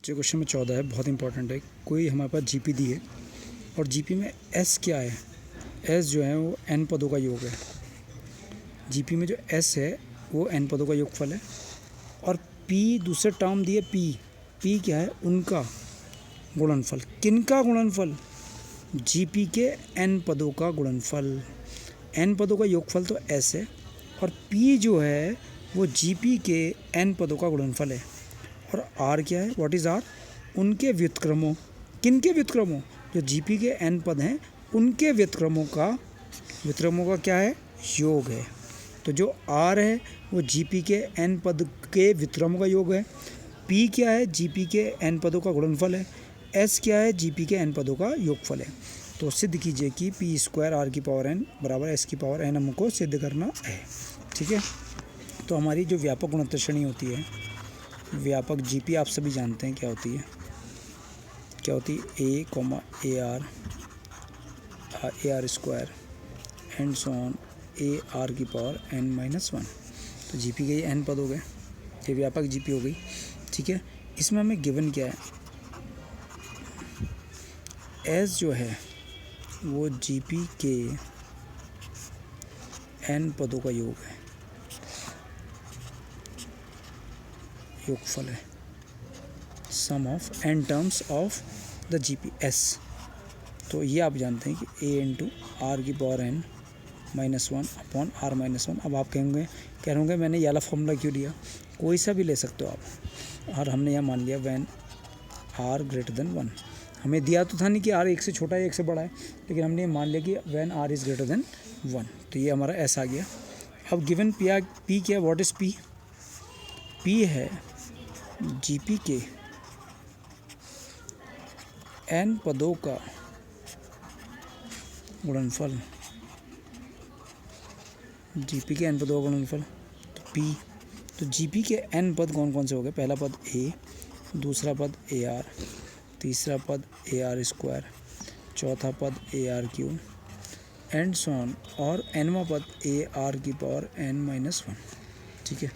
जो क्वेश्चन में 14 है बहुत इंपॉर्टेंट है। कोई हमारे पास जीपी दी है और जीपी में एस क्या है, एस जो है वो एन पदों का योग है। जीपी में जो एस है वो एन पदों का योगफल है और पी दूसरे टर्म दिए, पी क्या है, उनका गुणनफल। किनका गुणनफल? जीपी के एन पदों का गुणनफल। एन पदों का योगफल तो एस है और पी जो है वो जीपी के एन पदों का गुणनफल है। और आर क्या है, व्हाट इज़ आर? उनके व्युत्क्रमों। किनके व्युत्क्रमों? जो जीपी के एन पद हैं उनके व्युत्क्रमों का क्या है, योग है। तो जो आर है वो जीपी के एन पद के व्युत्क्रमों का योग है। पी क्या है, जीपी के एन पदों का गुणनफल है। एस क्या है, जीपी के एन पदों का योगफल है। तो सिद्ध कीजिए कि पी स्क्वायर आर की पावर एन बराबर एस की पावर एन हमको सिद्ध करना है। ठीक है, तो हमारी जो व्यापक गुणोत्तर श्रेणी होती है, व्यापक जीपी आप सभी जानते हैं क्या होती है। क्या होती है? A comma a r square and so on a r की पावर एन माइनस वन। तो जीपी के ये एन पद हो गए, ये व्यापक जीपी हो गई। ठीक है, इसमें हमें गिवन क्या है, एस जो है वो जीपी के एन पदों का योग है, योगफल है, sum of n terms of the GP s. तो ये आप जानते हैं कि ए इंटू आर की power n minus one upon r minus one. अब आप कह रहे मैंने ये वाला फॉर्मूला क्यों लिया? कोई सा भी ले सकते हो आप। और हमने यहाँ मान लिया when r greater than one. हमें दिया तो था नहीं कि आर एक से छोटा है एक से बड़ा है, लेकिन हमने मान लिया कि when r is greater than one. तो ये हमारा एस आ गया। अब गिवन पी क्या है, व्हाट इज़ पी? पी है जीपी के एन पदों का गुणनफल। जीपी के एन पदों का गुणनफल तो पी। तो जीपी के एन पद कौन कौन से हो गए? पहला पद ए, दूसरा पद ए आर, तीसरा पद ए आर स्क्वायर, चौथा पद A R cube and so on, और एनवा पद ए आर की पावर एन माइनस वन। ठीक है,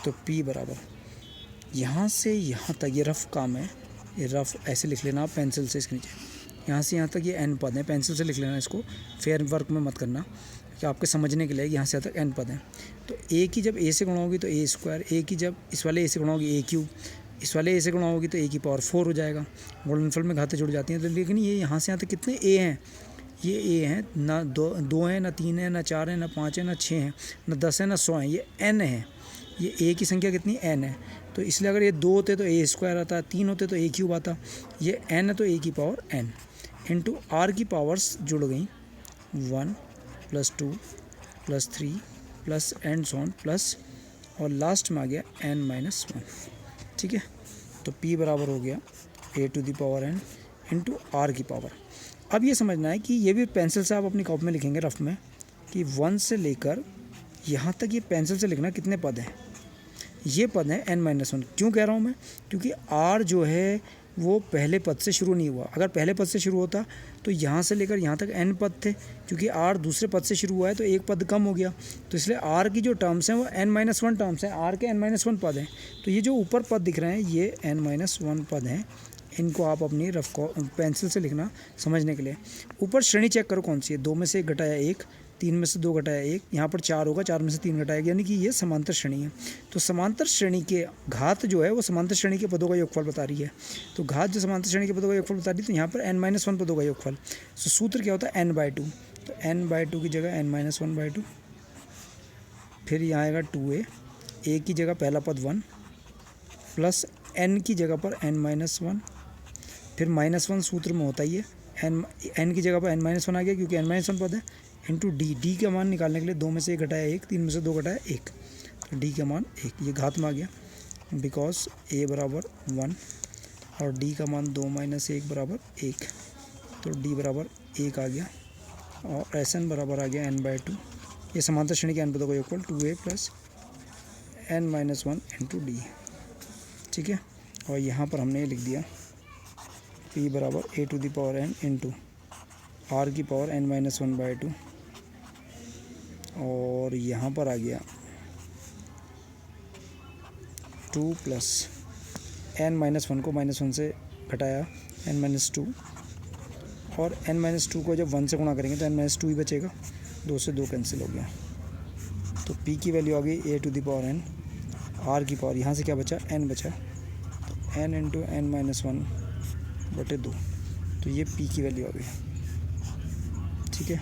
तो पी बराबर यहाँ से यहाँ तक, ये रफ काम है, ये रफ ऐसे लिख लेना आप पेंसिल से इसके नीचे, यहाँ से यहाँ तक ये एन पद है, पेंसिल से लिख लेना इसको, फेयर वर्क में मत करना कि आपके समझने के लिए यहाँ से यहाँ तक एन पद है। तो ए की जब ए से गुणा होगी तो ए स्क्वायर, ए की जब इस वाले ए से गुणा होगी ए क्यूब, इस वाले ए से गुणा होगी तो ए की पावर 4 हो जाएगा। गुणनफल में घातें जुड़ जाती हैं। तो लेकिन ये यहाँ से यहाँ तक कितने ए हैं? ये ए हैं ना, दो हैं ना, 3 है ना, 4 है ना, 5 है ना, 6 हैं ना, 10 है ना, 100 है। ये एन है, ये ए की संख्या कितनी? एन है। तो इसलिए अगर ये 2 होते तो ए स्क्वायर आता, 3 होते तो ए क्यूब आता, ये एन है तो ए की पावर एन इंटू आर की पावर्स जुड़ गई 1 + 2 + 3 प्लस एंड सॉन प्लस, और लास्ट में आ गया एन माइनस वन। ठीक है, तो पी बराबर हो गया a to the power n into r की पावर। अब ये समझना है कि ये भी पेंसिल से आप अपनी कॉपी में लिखेंगे रफ में कि 1 से लेकर यहाँ तक, ये पेंसिल से लिखना कितने पद हैं। ये पद है एन माइनस वन। क्यों कह रहा हूँ मैं? क्योंकि आर जो है वो पहले पद से शुरू नहीं हुआ। अगर पहले पद से शुरू होता तो यहाँ से लेकर यहाँ तक एन पद थे। क्योंकि आर दूसरे पद से शुरू हुआ है तो एक पद कम हो गया, तो इसलिए आर की जो टर्म्स हैं वो एन माइनस वन टर्म्स हैं, आर के एन माइनस वन पद हैं। तो ये जो ऊपर पद दिख रहे हैं ये एन माइनस वन पद हैं। इनको आप अपनी रफ पेंसिल से लिखना समझने के लिए। ऊपर श्रेणी चेक करो कौन सी है, 2 में से 1 घटाया 1, 3 में से 2 घटाया 1, यहाँ पर 4 होगा, 4 में से 3 घटाया, यानी कि ये समांतर श्रेणी है। तो समांतर श्रेणी के घात जो है वो समांतर श्रेणी के पदों का योगफल बता रही है। तो घात जो समांतर श्रेणी के पदों का योगफल बता रही है, तो यहाँ पर n माइनस वन पदों का योगफल। तो सूत्र क्या होता है? n/2। तो n/2 की जगह n-1/2, फिर यहाँ आएगा 2a, a की जगह पहला पद 1 प्लस n की जगह पर n-1, फिर -1 सूत्र में होता ही है, n की जगह पर n-1 आ गया क्योंकि n-1 पद है, इंटू डी का मान निकालने के लिए 2 में से 1 घटाया 1, 3 में से 2 घटाया 1, तो डी का मान 1, ये घात में आ गया बिकॉज a बराबर 1 और डी का मान 2 - 1 बराबर 1, तो डी बराबर 1 आ गया और एस एन बराबर आ गया n/2। ये समांतर श्रेणी के एन पदों का योगफल 2a + n-1 इंटू डी। ठीक है, और यहाँ पर हमने ये लिख दिया p बराबर a to the power n into r की पावर n-1/2, और यहाँ पर आ गया 2 + n-1 को -1 से घटाया n-2 और n-2 को जब 1 से गुणा करेंगे तो n-2 ही बचेगा, 2 से 2 कैंसिल हो गया। तो p की वैल्यू आ गई a⁴n, r की पावर यहाँ से क्या बचा n बचा, तो n × n-1/2, तो ये p की वैल्यू आ गई। ठीक है,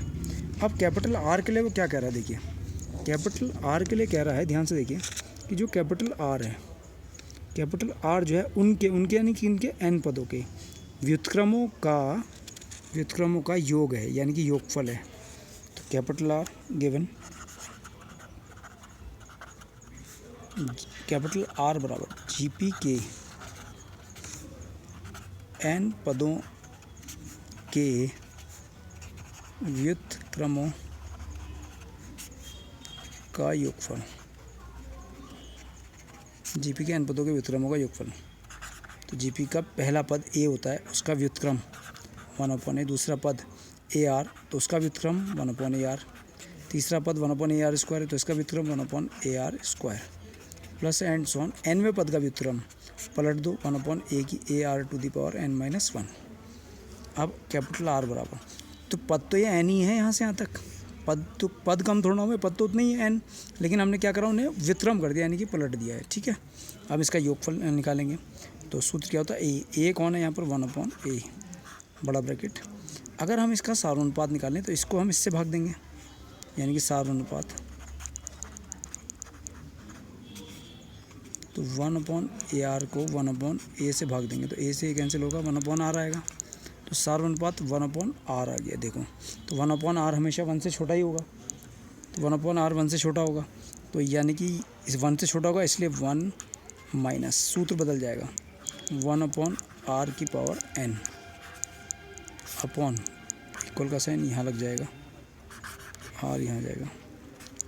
अब कैपिटल R के लिए वो क्या कह रहा है, देखिए कैपिटल R के लिए कह रहा है, ध्यान से देखिए कि जो कैपिटल R है, कैपिटल R जो है उनके यानी कि इनके n पदों के व्युत्क्रमों का योग है, यानी कि योगफल है। तो capital R given, capital R बराबर GP के n पदों के व्युत्क्रमों का योगफल, GP के n पदों के व्युत्क्रमों का योगफल। तो GP का पहला पद a होता है, उसका व्युत्क्रम 1/a, दूसरा पद AR तो उसका व्युत्क्रम 1/AR, तीसरा पद 1/AR² है तो इसका व्युत्क्रम 1/AR² plus and so on, nवें पद का व्युत्क्रम पलट दो 1/a की AR⁴n-1। अब कैपिटल R बराबर, तो पद तो ये n ही है यहाँ से यहाँ तक, पद कम थोड़ा हुए, पद तो उतने ही n, लेकिन हमने क्या करा, उन्हें व्युत्क्रम कर दिया यानी कि पलट दिया है। ठीक है, अब इसका योगफल निकालेंगे तो सूत्र क्या होता है, a कौन है यहाँ पर 1/a बड़ा ब्रैकेट। अगर हम इसका सारोनुपात निकालें तो इसको हम इससे भाग देंगे, यानी कि सारोनुपात, तो 1/AR को 1/a से भाग देंगे तो a से कैंसिल होगा, 1/R आएगा, तो सारोनुपात 1/R आ गया। देखो तो 1/R हमेशा 1 से छोटा ही होगा, तो 1/R 1 से छोटा होगा, तो यानी कि इस 1 से छोटा होगा, इसलिए 1 माइनस, सूत्र बदल जाएगा 1/R⁴n अपॉन इक्वल का साइन यहाँ लग जाएगा, R यहाँ जाएगा,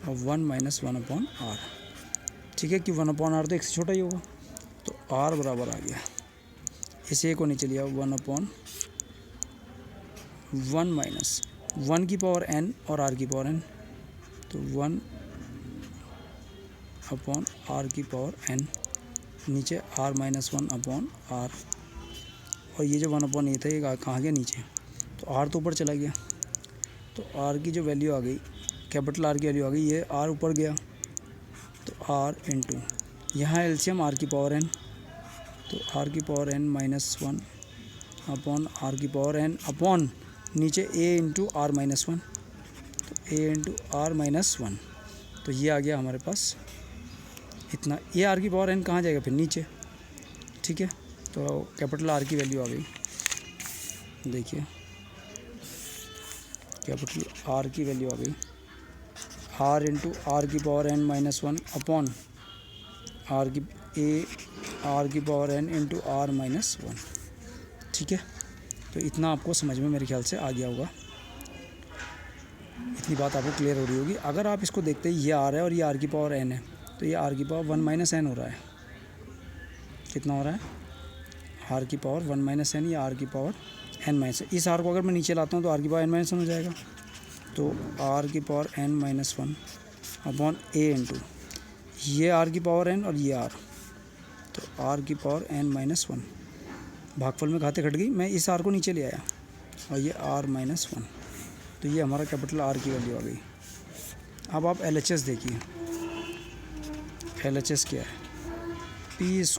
और 1 - 1/R। ठीक है कि 1/R तो 1 से छोटा ही होगा, तो R बराबर आ गया, इसे एक को नीचे लिया 1/1 माइनस 1 की पावर n और r की पावर n, तो 1/R⁴n, नीचे r - 1/R, और ये जो 1/a था ये कहाँ गया नीचे, तो r तो ऊपर चला गया, तो r की जो वैल्यू आ गई, कैपिटल R की वैल्यू आ गई, ये r ऊपर गया, तो r इंटू यहाँ एलसीएम r⁴n, तो r⁴n-1 अपॉन r⁴n अपॉन नीचे a इंटू r - 1, तो a इंटू r - 1, तो ये आ गया हमारे पास इतना। ये r⁴n कहाँ जाएगा फिर, नीचे। ठीक है, तो कैपिटल R की वैल्यू आ गई, देखिए कैपिटल R की वैल्यू आ गई, r into r⁴n-1 upon r⁴n into r - 1। ठीक है, तो इतना आपको समझ में मेरे ख्याल से आ गया होगा, इतनी बात आपको क्लियर हो रही होगी। अगर आप इसको देखते हैं, ये r है और ये r⁴n है, तो ये r⁴1 - n हो रहा है, कितना हो रहा है, r⁴1 - n, या r⁴n-, इस r को अगर मैं नीचे लाता हूँ तो r⁴n-1 हो जाएगा, तो r⁴n-1 अपॉन a इंटू ये r⁴n और ये r, तो r⁴n-1, भागफल में घाते घट गई, मैं इस r को नीचे ले आया और ये r - 1, तो ये हमारा कैपिटल R की वैल्यू आ गई। अब आप LHS देखिए, LHS क्या है, p²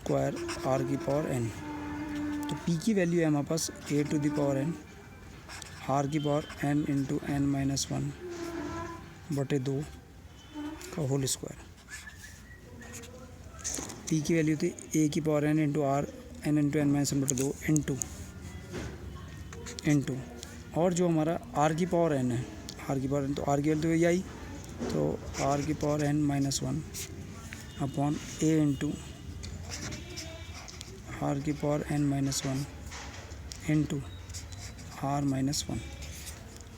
r⁴n, तो p की वैल्यू है हमारे पास a⁴n r⁴n इंटू n-1/2 का होल स्क्वायर। p की वैल्यू थी a⁴n into r�n into n-1/2 into और जो हमारा r⁴n है, r⁴n, तो r की वैल्यू तो यही आई, तो r⁴n-1 upon a into r⁴n-1 into r - 1,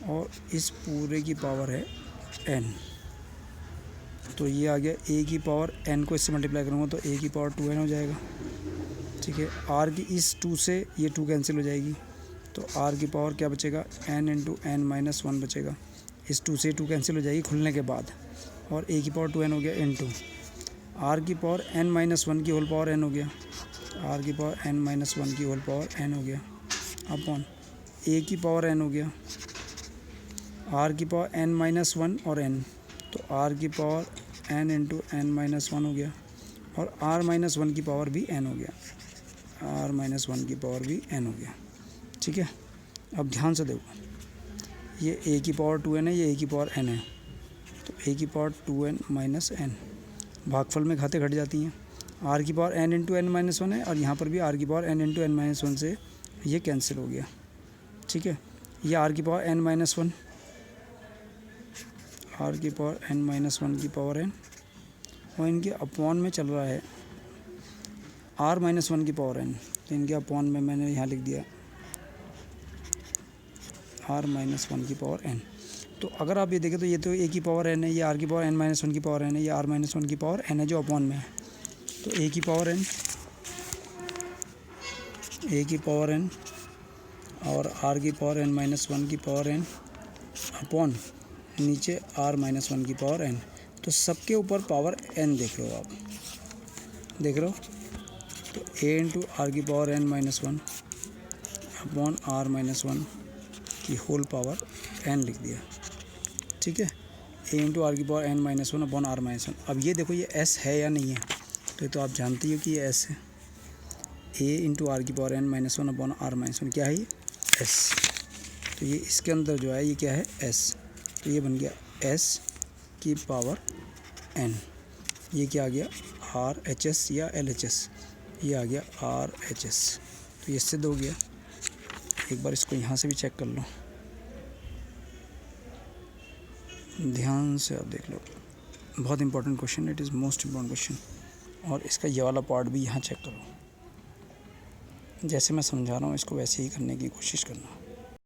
और इस पूरे की पावर है n, तो ये आ गया a की पावर n को इससे मल्टीप्लाई करूँगा तो a की पावर 2n हो जाएगा। ठीक है, r की इस 2 से ये 2 कैंसिल हो जाएगी, तो r की पावर क्या बचेगा, n इंटू n-1 बचेगा, इस 2 से 2 कैंसिल हो जाएगी खुलने के बाद, और a की पावर 2n हो गया इंटू r की पावर n - 1 की होल पावर n हो गया, आर की पावर n माइनस वन की होल पावर n हो गया अपॉन ए की पावर n हो गया, आर की पावर n माइनस वन और n, तो आर की power n into n minus one हो गया, और r माइनस वन की पावर भी n हो गया, r माइनस वन की पावर भी n हो गया। ठीक है, अब ध्यान से देखो, ये a की पावर 2n है, ये a की पावर n है, तो a की पावर 2n माइनस n, भागफल में घाते घट जाती हैं। r की power n into n minus one है, और यहाँ पर भी r की power n into n minus one से ये कैंसिल हो गया। ठीक है, ये r की power n minus one, r की पावर n माइनस वन की पावर n, और इनके अपॉन में चल रहा है r माइनस वन की पावर n, तो इनके अपॉन में मैंने यहाँ लिख दिया r माइनस वन की पावर n। तो अगर आप ये देखें तो ये तो a की पावर n है, ये r की पावर n माइनस वन की पावर n है, ये r माइनस वन की पावर n है जो अपॉन में है, तो a की पावर n, a की पावर n और r की पावर n माइनस वन की पावर n अपॉन नीचे r माइनस वन की पावर n, तो सबके ऊपर पावर n देख लो आप, देख रहे हो, तो a इंटू आर की power n minus one upon r minus one की होल पावर n लिख दिया। ठीक है, a इंटू आर की power n minus one upon r minus one. अब ये देखो ये s है या नहीं है, तो ये तो आप जानते हो कि ये s है, a इंटू आर की power n minus one upon r minus one, क्या है ये s, तो ये इसके अंदर जो है ये क्या है s, तो ये बन गया s की पावर n, ये क्या आ गया RHS या LHS, ये आ गया RHS, तो ये सिद्ध हो गया। एक बार इसको यहाँ से भी चेक कर लो, ध्यान से आप देख लो, बहुत important question, it is most important question, और इसका ये वाला पार्ट भी यहाँ चेक करो, जैसे मैं समझा रहा हूँ इसको वैसे ही करने की कोशिश करना।